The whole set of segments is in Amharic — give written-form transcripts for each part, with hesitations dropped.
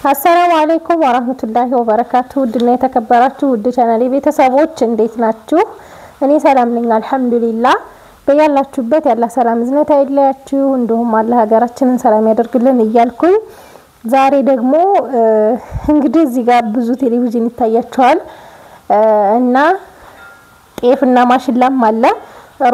አሰላሙ አለይኩም ወራህመቱላሂ ወበረካቱ። ውድና የተከበራችሁ ውድ ቻናሌ ቤተሰቦች እንዴት ናችሁ? እኔ ሰላም ነኝ አልሐምዱሊላህ። በያላችሁበት ያላ ሰላም ዝነት አይለያችሁ፣ እንዲሁም አላህ ሀገራችንን ሰላም ያደርግልን እያልኩኝ ዛሬ ደግሞ እንግዲህ እዚህ ጋር ብዙ ቴሌቪዥን ይታያቸዋል እና ጤፍና ማሽላም አለ፣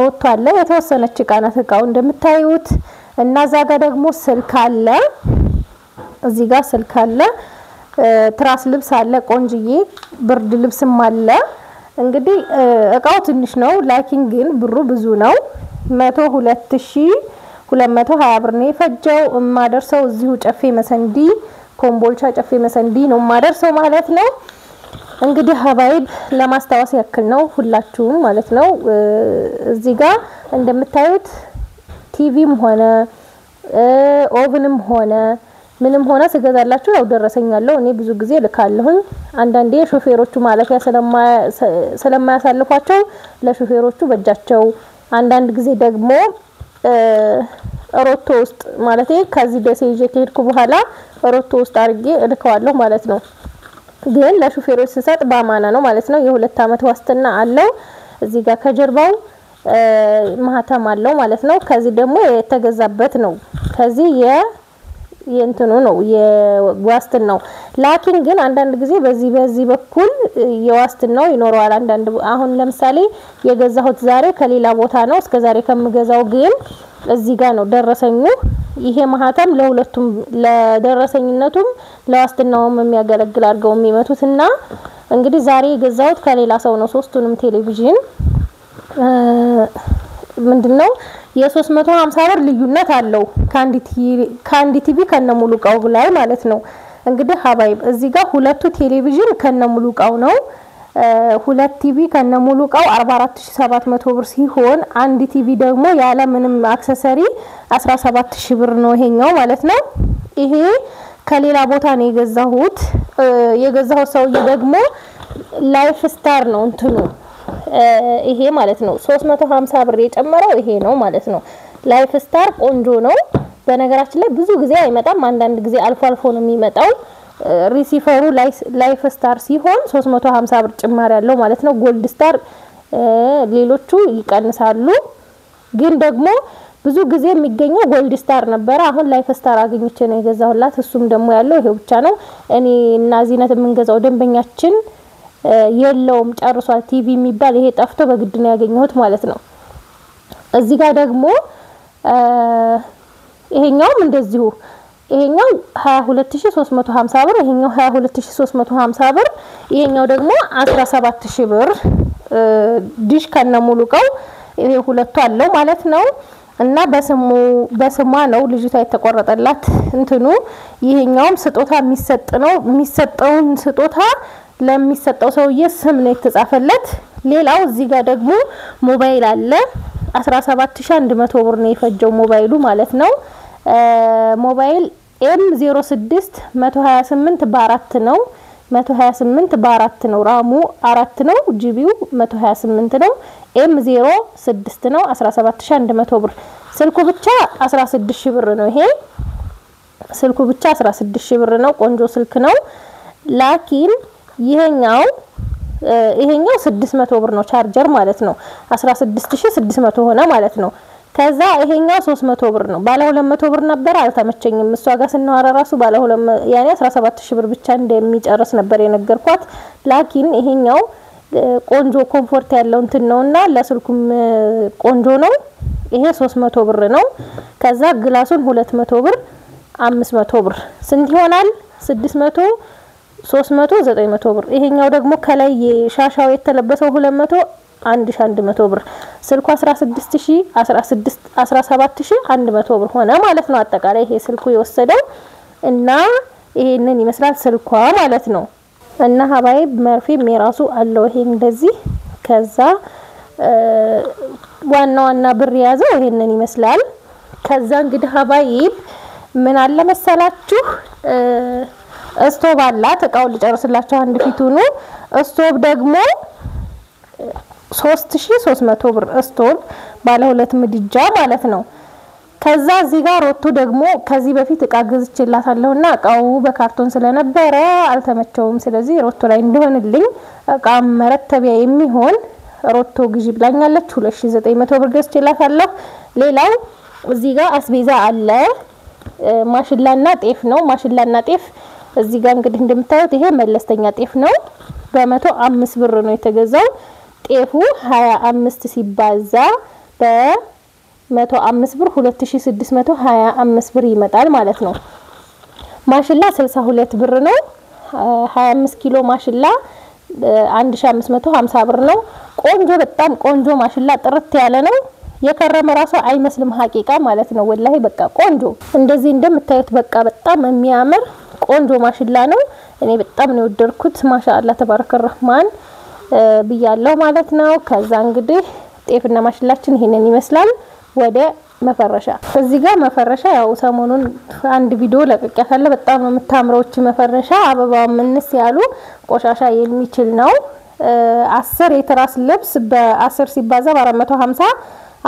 ሮቶ አለ፣ የተወሰነች እቃ ናት እቃው እንደምታዩት እና እዛ ጋር ደግሞ ስልክ አለ። እዚህ ጋር ስልክ አለ፣ ትራስ ልብስ አለ፣ ቆንጅዬ ብርድ ልብስም አለ። እንግዲህ እቃው ትንሽ ነው፣ ላኪን ግን ብሩ ብዙ ነው። 102,220 ብር ነው የፈጀው። ማደርሰው እዚሁ ጨፌ መሰንዲ ኮምቦልቻ ጨፌ መሰንዲ ነው ማደርሰው ማለት ነው። እንግዲህ ሀባይብ ለማስታወስ ያክል ነው ሁላችሁም ማለት ነው። እዚህ ጋር እንደምታዩት ቲቪም ሆነ ኦቭንም ሆነ ምንም ሆነ ስገዛላችሁ ያው ደረሰኛለሁ። እኔ ብዙ ጊዜ ልካለሁኝ። አንዳንዴ ሾፌሮቹ ማለፊያ ስለማያሳልፏቸው ለሾፌሮቹ በእጃቸው፣ አንዳንድ ጊዜ ደግሞ ሮቶ ውስጥ ማለት ከዚህ ደሴ ይዤ ከሄድኩ በኋላ ሮቶ ውስጥ አድርጌ እልከዋለሁ ማለት ነው። ግን ለሾፌሮች ስሰጥ በአማና ነው ማለት ነው። የ2 አመት ዋስትና አለው። እዚህ ጋር ከጀርባው ማህተም አለው ማለት ነው። ከዚህ ደግሞ የተገዛበት ነው። ከዚህ የእንትኑ ነው የዋስትናው። ላኪን ግን አንዳንድ ጊዜ በዚህ በኩል የዋስትናው ይኖረዋል። አንዳንድ አሁን ለምሳሌ የገዛሁት ዛሬ ከሌላ ቦታ ነው፣ እስከ ዛሬ ከምገዛው ግን እዚህ ጋር ነው ደረሰኙ። ይሄ ማህተም ለሁለቱም ለደረሰኝነቱም ለዋስትናውም የሚያገለግል አድርገው የሚመቱትና እንግዲህ ዛሬ የገዛሁት ከሌላ ሰው ነው። ሶስቱንም ቴሌቪዥን ምንድነው የ350 ብር ልዩነት አለው ካንዲ ቲቪ ከነሙሉ ቃው ላይ ማለት ነው። እንግዲህ ሀባይብ እዚህ ጋር ሁለቱ ቴሌቪዥን ከነሙሉ ቃው ነው። ሁለት ቲቪ ከነሙሉ ቃው 44700 ብር ሲሆን አንድ ቲቪ ደግሞ ያለ ምንም አክሰሰሪ 17000 ብር ነው ይሄኛው ማለት ነው። ይሄ ከሌላ ቦታ ነው የገዛሁት። የገዛሁት ሰውዬ ደግሞ ላይፍ ስታር ነው እንትኑ ይሄ ማለት ነው። 350 ብር የጨመረው ይሄ ነው ማለት ነው። ላይፍ ስታር ቆንጆ ነው። በነገራችን ላይ ብዙ ጊዜ አይመጣም፣ አንዳንድ ጊዜ አልፎ አልፎ ነው የሚመጣው። ሪሲቨሩ ላይፍ ስታር ሲሆን 350 ብር ጭማሪ ያለው ማለት ነው። ጎልድ ስታር ሌሎቹ ይቀንሳሉ፣ ግን ደግሞ ብዙ ጊዜ የሚገኘው ጎልድ ስታር ነበር። አሁን ላይፍ ስታር አግኝቼ ነው የገዛሁላት። እሱም ደግሞ ያለው ይሄው ብቻ ነው። እኔ እና ዚነት የምንገዛው ደንበኛችን የለውም ጨርሷል። ቲቪ የሚባል ይሄ ጠፍቶ በግድ ነው ያገኘሁት ማለት ነው። እዚህ ጋር ደግሞ ይሄኛውም እንደዚሁ ይሄኛው 22350 ብር፣ ይሄኛው 22350 ብር፣ ይሄኛው ደግሞ 17000 ብር ዲሽ ከነሙሉ ቃው ይሄ ሁለቱ አለው ማለት ነው። እና በስሟ ነው ልጅቷ የተቆረጠላት እንትኑ። ይሄኛውም ስጦታ የሚሰጥ ነው። የሚሰጠውን ስጦታ ለሚሰጠው ሰውዬ ስም ነው የተጻፈለት። ሌላው እዚህ ጋር ደግሞ ሞባይል አለ። 17100 ብር ነው የፈጀው ሞባይሉ ማለት ነው። ሞባይል M06 128 በ4 ነው። 128 በ4 ነው። ራሙ 4 ነው። ጂቢው 128 ነው። M06 ነው። 17100 ብር። ስልኩ ብቻ 16000 ብር ነው። ይሄ ስልኩ ብቻ 16000 ብር ነው። ቆንጆ ስልክ ነው። ላኪን ይሄኛው 600 ብር ነው ቻርጀር ማለት ነው። 16600 ሆነ ማለት ነው። ከዛ ይሄኛው 300 ብር ነው። ባለ 200 ብር ነበር፣ አልተመቸኝም። እሷ ጋር ስናወራ ራሱ ባለ 2 ያኔ 17000 ብር ብቻ እንደሚጨርስ ነበር የነገርኳት። ላኪን ይሄኛው ቆንጆ ኮምፎርት ያለው እንትን ነውና ለስልኩም ቆንጆ ነው። ይሄ 300 ብር ነው። ከዛ ግላሱን 200 ብር 500 ብር ስንት ይሆናል? 600 300 900 ብር። ይሄኛው ደግሞ ከላይ የሻሻው የተለበሰው 200 1100 ብር። ስልኩ 17100 ብር ሆነ ማለት ነው። አጠቃላይ ይሄ ስልኩ የወሰደው እና ይሄንን ይመስላል ስልኳ ማለት ነው። እና ሀባይብ መርፌም የራሱ አለው ይሄ እንደዚህ። ከዛ ዋና ብር ያዘው ይሄንን ይመስላል። ከዛ እንግዲህ ሀባይብ ምን አለ መሰላችሁ ስቶቭ አላት። እቃውን ልጨርስላችሁ አንድ ፊቱኑ። ስቶቭ ደግሞ 3300 ብር ስቶቭ ባለ 2 ምድጃ ማለት ነው። ከዛ እዚህ ጋር ሮቶ ደግሞ ከዚህ በፊት እቃ ገዝቼላታለሁና እቃው በካርቶን ስለነበረ አልተመቸውም ስለዚህ ሮቶ ላይ እንደሆነልኝ እቃ መረተቢያ የሚሆን ሮቶ ግዢ ብላኛለች 2900 ብር ገዝቼላታለሁ ሌላው እዚህ ጋር አስቤዛ አለ ማሽላና ጤፍ ነው ማሽላና ጤፍ እዚህ ጋር እንግዲህ እንደምታዩት ይሄ መለስተኛ ጤፍ ነው በ105 ብር ነው የተገዛው ጤፉ 25 ሲባዛ በ105 ብር 2625 ብር ይመጣል ማለት ነው ማሽላ 62 ብር ነው 25 ኪሎ ማሽላ 1550 ብር ነው ቆንጆ በጣም ቆንጆ ማሽላ ጥርት ያለ ነው የከረመ ራሱ አይመስልም ሐቂቃ ማለት ነው ወላሂ በቃ ቆንጆ እንደዚህ እንደምታዩት በቃ በጣም የሚያምር ቆንጆ ማሽላ ነው እኔ በጣም ነው ወደርኩት ማሻአላ ተባረከ ረህማን ብያለሁ ማለት ነው ከዛ እንግዲህ ጤፍና ማሽላችን ይሄንን ይመስላል ወደ መፈረሻ እዚህ ጋር መፈረሻ ያው ሰሞኑን አንድ ቪዲዮ ለቀቀያለሁ በጣም ነው የምታምረውች መፈረሻ አበባ ምንስ ያሉ ቆሻሻ የሚችል ነው 10 የትራስ ልብስ በ10 ሲባዛ በ450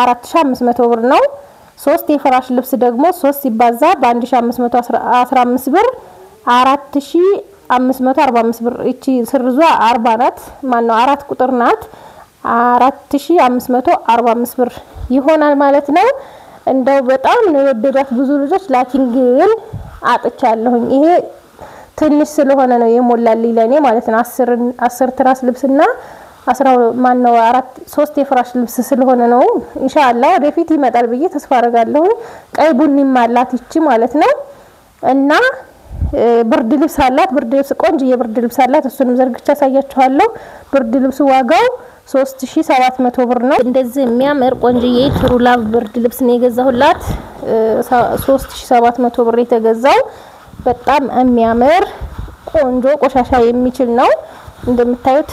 4500 ብር ነው 3 የፍራሽ ልብስ ደግሞ 3 ሲባዛ በ1515 ብር 4545 ብር እቺ ስርዟ 40 ናት ማን ነው 4 ቁጥር ናት 4545 ብር ይሆናል ማለት ነው እንደው በጣም ነው የወደዳት ብዙ ልጆች ላኪን ግን አጥቻለሁኝ ይሄ ትንሽ ስለሆነ ነው የሞላልኝ ለኔ ማለት ነው 10 ትራስ ልብስና 10 ማን ነው 3 የፍራሽ ልብስ ስለሆነ ነው ኢንሻአላህ ወደፊት ይመጣል ብዬ ተስፋ አደርጋለሁ ቀይ ቡኒ ማላት እቺ ማለት ነው እና ብርድ ልብስ አላት ብርድ ልብስ ቆንጆ የብርድ ልብስ አላት እሱንም ዘርግቻ ሳያችኋለሁ ብርድ ልብስ ዋጋው 3700 ብር ነው እንደዚህ የሚያምር ቆንጆዬ ትሩላቭ ብርድ ልብስ ነው የገዛሁላት 3700 ብር የተገዛው በጣም የሚያምር ቆንጆ ቆሻሻ የሚችል ነው እንደምታዩት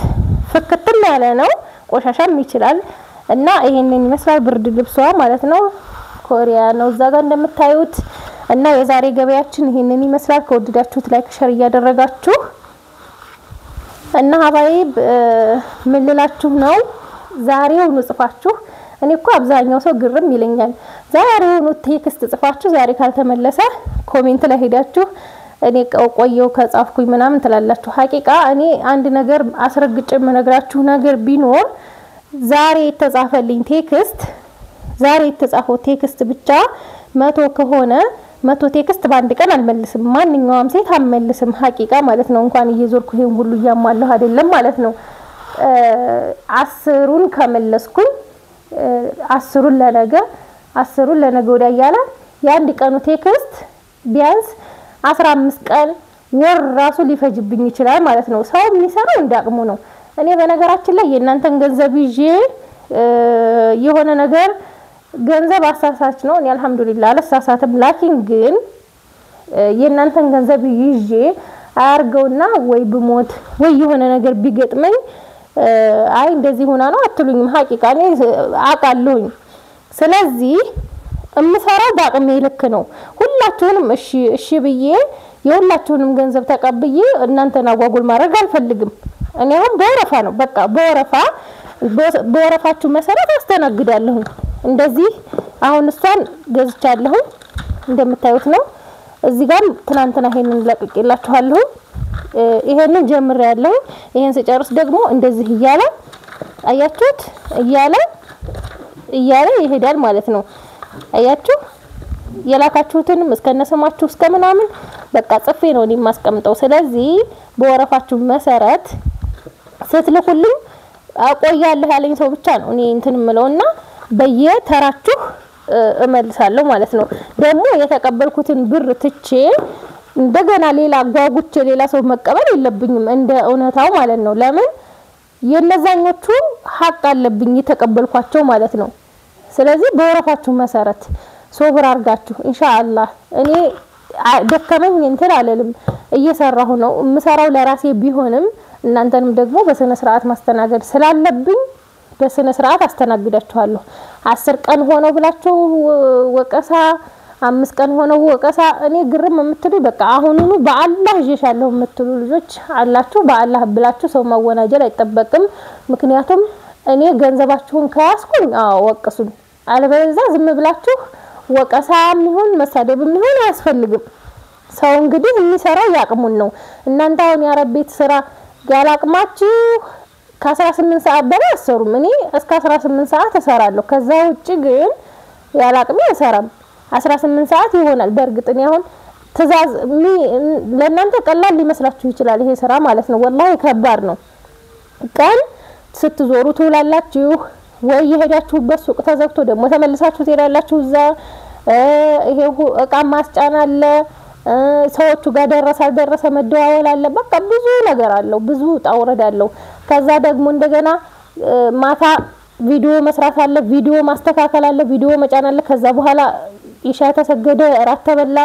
ፍክትም ያለ ነው ቆሻሻም ይችላል እና ይሄንን ይመስላል ብርድ ልብሷ ማለት ነው ኮሪያ ነው እዛ ጋር እንደምታዩት እና የዛሬ ገበያችን ይሄንን ይመስላል ከወደዳችሁት ላይክ ሼር ያደረጋችሁ እና ሀባይብ ምን ልላችሁ ነው ዛሬው ጽፋችሁ እኔ እኮ አብዛኛው ሰው ግርም ይለኛል ዛሬው ቴክስት ጽፋችሁ ዛሬ ካልተመለሰ ኮሜንት ላይ ሄዳችሁ እኔ ቆየው ከጻፍኩኝ ምናምን ተላላችሁ ሐቂቃ እኔ አንድ ነገር አስረግጬ መነግራችሁ ነገር ቢኖር ዛሬ የተጻፈልኝ ቴክስት ዛሬ የተጻፈው ቴክስት ብቻ 100 ከሆነ 100 ቴክስት ባንድ ቀን አልመልስም ማንኛውም ሴት አልመልስም ሐቂቃ ማለት ነው እንኳን እየዞርኩ ይሄን ሁሉ ያማለሁ አይደለም ማለት ነው 10ሩን ከመለስኩኝ 10ሩን ለነገ ወዲያ ያያላ ያንድ ቀኑ ቴክስት ቢያንስ 15 ቀን ወር ራሱ ሊፈጅብኝ ይችላል ማለት ነው ሰው የሚሰራው እንዳቅሙ ነው እኔ በነገራችን ላይ የእናንተን ገንዘብ ይዤ የሆነ ነገር ገንዘብ አሳሳች ነው እኔ አልহামዱሊላህ አለሳሳተም ላኪን ግን የእናንተን ገንዘብ ይዤ አርገውና ወይ ብሞት ወይ የሆነ ነገር ቢገጥመኝ አይ እንደዚህ ሆና ነው አትሉኝም ሐቂቃ እኔ አቃለሁኝ ስለዚህ እምሰራው ባቅሜ ልክ ነው ሁላችሁንም እሺ ብዬ የሁላችሁንም ገንዘብ ተቀብዬ እናንተና ጓጉል ማድረግ አልፈልግም እኔ አሁን በወረፋ ነው በቃ በወረፋችሁ መሰረት አስተናግዳለሁ እንደዚህ አሁን እሷን ገዝቻለሁ እንደምታዩት ነው እዚህ ጋር ትናንትና ይሄንን ለቅቄላችኋለሁ ይሄንን ጀምሬያለሁ ይሄን ሲጨርስ ደግሞ እንደዚህ ይያለ አያችሁት ይያለ ይሄዳል ማለት ነው አያችሁ የላካችሁትንም እስከነሰማችሁ እስከምናምን በቃ ጽፌ ነው እኔ ማስቀምጠው ስለዚህ በወረፋችሁ መሰረት ስትልኩልኝ አቆያለሁ ያለኝ ሰው ብቻ ነው እኔ እንትን ምለውና በየተራችሁ እመልሳለሁ ማለት ነው ደግሞ የተቀበልኩትን ብር ትቼ እንደገና ሌላ ጓጉቼ ሌላ ሰው መቀበል የለብኝም እንደ እውነታው ማለት ነው ለምን የነዛኞቹ ሐቅ አለብኝ የተቀበልኳቸው ማለት ነው ስለዚህ በወረፋችሁ መሰረት ሶብር አርጋችሁ ኢንሻአላህ እኔ ደከመኝ እንትን አለልም እየሰራሁ ነው ምሰራው ለራሴ ቢሆንም እናንተንም ደግሞ በስነ ስርዓት ማስተናገድ ስላለብኝ በስነ ስርዓት አስተናግዳችኋለሁ 10 ቀን ሆነው ብላችሁ ወቀሳ 5 ቀን ሆነው ወቀሳ እኔ ግርም የምትሉ በቃ አሁኑኑ በአላህ ይዤሻለሁ የምትሉ ልጆች አላችሁ በአላህ ብላችሁ ሰው ማወናጀል አይጠበቅም ምክንያቱም እኔ ገንዘባችሁን ካያስኩኝ ወቀሱን አለበለዚያ ዝም ብላችሁ ወቀሳም ይሁን መሳደብም ይሁን አያስፈልግም። ሰው እንግዲህ የሚሰራው ያቅሙን ነው። እናንተ አሁን ያረቤት ስራ ያላቅማችሁ ከ18 ሰዓት በላይ አሰሩም። እኔ እስከ 18 ሰዓት እሰራለሁ። ከዛ ውጪ ግን ያላቅም አልሰራም። 18 ሰዓት ይሆናል። በእርግጥ እኔ አሁን ትዛዝ ለእናንተ ቀላል ሊመስላችሁ ይችላል ይሄ ስራ ማለት ነው። ወላሂ ከባድ ነው። ቀን ስትዞሩ ትውላላችሁ ወይ የሄዳችሁበት ሱቅ ተዘግቶ ደግሞ ተመልሳችሁ ትሄዳላችሁ። እዛ ይሄው እቃ ማስጫን አለ፣ ሰዎቹ ጋር ደረሰ አልደረሰ መደዋወል አለ። በቃ ብዙ ነገር አለው፣ ብዙ ጣውረድ አለው። ከዛ ደግሞ እንደገና ማታ ቪዲዮ መስራት አለ፣ ቪዲዮ ማስተካከል አለ፣ ቪዲዮ መጫን አለ። ከዛ በኋላ ኢሻ ተሰገደ፣ እራት ተበላ።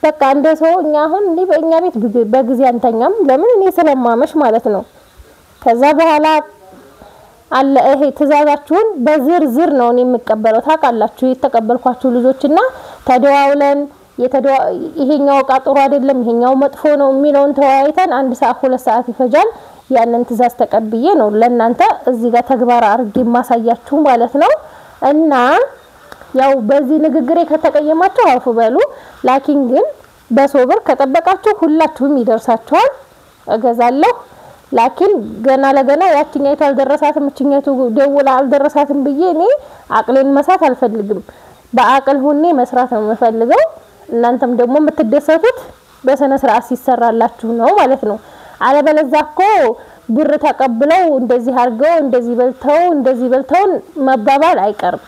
በቃ እንደ ሰው እኛ አሁን በእኛ ቤት በጊዜ አንተኛም። ለምን እኔ ስለማመሽ ማለት ነው። ከዛ በኋላ አለ ይሄ ትዛዛችሁን በዝርዝር ነው እኔ የምቀበለው። ታውቃላችሁ የተቀበልኳችሁ ልጆችና ተደዋውለን ይሄኛው እቃ ጥሩ አይደለም ይሄኛው መጥፎ ነው የሚለውን ተወያይተን 1 ሰዓት 2 ሰዓት ይፈጃል። ያንን ትዛዝ ተቀብዬ ነው ለእናንተ እዚህ ጋር ተግባር አድርጌ ማሳያችሁ ማለት ነው። እና ያው በዚህ ንግግሬ ከተቀየማችሁ አውፉ በሉ። ላኪን ግን በሶብር ከጠበቃችሁ ሁላችሁም ይደርሳችኋል። እገዛለሁ። ላኪን ገና ለገና ያቺኛይቱ አልደረሳትም እቺኛይቱ ደውላ አልደረሳትም ብዬ እኔ አቅሌን መሳት አልፈልግም። በአቅል ሆኜ መስራት ነው የምፈልገው። እናንተም ደግሞ የምትደሰቱት በሰነ ስርዓት ሲሰራላችሁ ነው ማለት ነው። አለበለዚያ እኮ ብር ተቀብለው እንደዚህ አርገው እንደዚህ በልተው መባባል አይቀርም።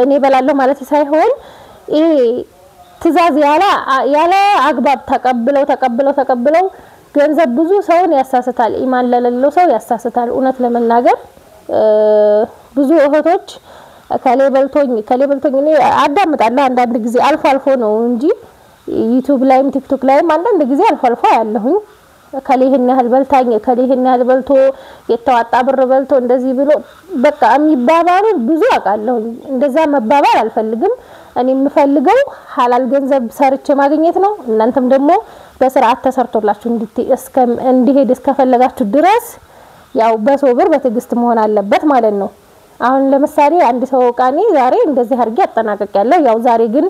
እኔ በላለሁ ማለት ሳይሆን ይሄ ትዛዝ ያለ አግባብ ተቀብለው ገንዘብ ብዙ ሰውን ያሳስታል። ኢማን ለሌለው ሰው ያሳስታል። እውነት ለመናገር ብዙ እህቶች ከሌ በልቶኝ እኔ አዳምጣለሁ አንዳንድ ጊዜ አልፎ ነው እንጂ ዩቲዩብ ላይም ቲክቶክ ላይም አንዳንድ ጊዜ አልፎ ያለሁኝ ከሌ ይሄን ያህል በልታኝ ከሌ ይሄን ያህል በልቶ የተዋጣ ብር በልቶ እንደዚህ ብሎ በቃ የሚባባሉ ብዙ አውቃለሁ። እንደዛ መባባል አልፈልግም። እኔ የምፈልገው ሐላል ገንዘብ ሰርቼ ማግኘት ነው። እናንተም ደግሞ በስርዓት ተሰርቶላችሁ እንዲሄድ እስከፈለጋችሁ ድረስ ያው በሶብር በትግስት መሆን አለበት ማለት ነው። አሁን ለምሳሌ አንድ ሰው ቃኔ ዛሬ እንደዚህ አድርጌ አጠናቀቅያለሁ። ያው ዛሬ ግን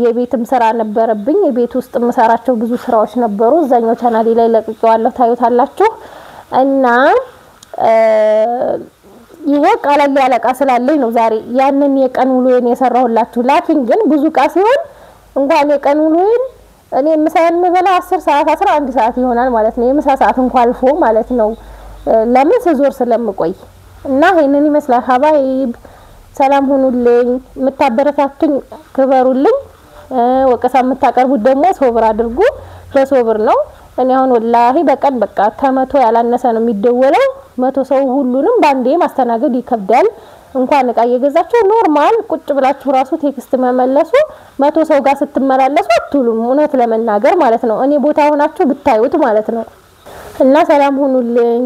የቤትም ስራ ነበረብኝ። የቤት ውስጥ መሰራቸው ብዙ ስራዎች ነበሩ። እዛኛው ቻናሌ ላይ ለቅቄዋለሁ ታዩታላችሁ። እና ይሄ ቀለል ያለ ዕቃ ስላለኝ ነው ዛሬ ያንን የቀን ውሎዬን የሰራሁላችሁ። ላኪን ግን ብዙ ዕቃ ሲሆን እንኳን የቀን ውሎዬን እኔ ምሳ የምበላ 10 ሰዓት 11 ሰዓት ይሆናል ማለት ነው። የምሳ ሰዓት እንኳን አልፎ ማለት ነው። ለምን ስዞር ስለምቆይ እና ይሄንን ይመስላል። ሀባይብ ሰላም ሁኑልኝ። የምታበረታቱኝ ክበሩልኝ። ወቀሳ የምታቀርቡት ደግሞ ሶብር አድርጉ። በሶብር ነው። እኔ አሁን ወላሂ በቀን በቃ ከ100 ያላነሰ ነው የሚደወለው። 100 ሰው ሁሉንም ባንዴ ማስተናገድ ይከብዳል። እንኳን ዕቃ እየገዛችሁ ኖርማል ቁጭ ብላችሁ ራሱ ቴክስት መመለሱ 100 ሰው ጋር ስትመላለሱ አትሉም። እውነት ለመናገር ማለት ነው። እኔ ቦታ ሆናችሁ ብታዩት ማለት ነው። እና ሰላም ሁኑልኝ።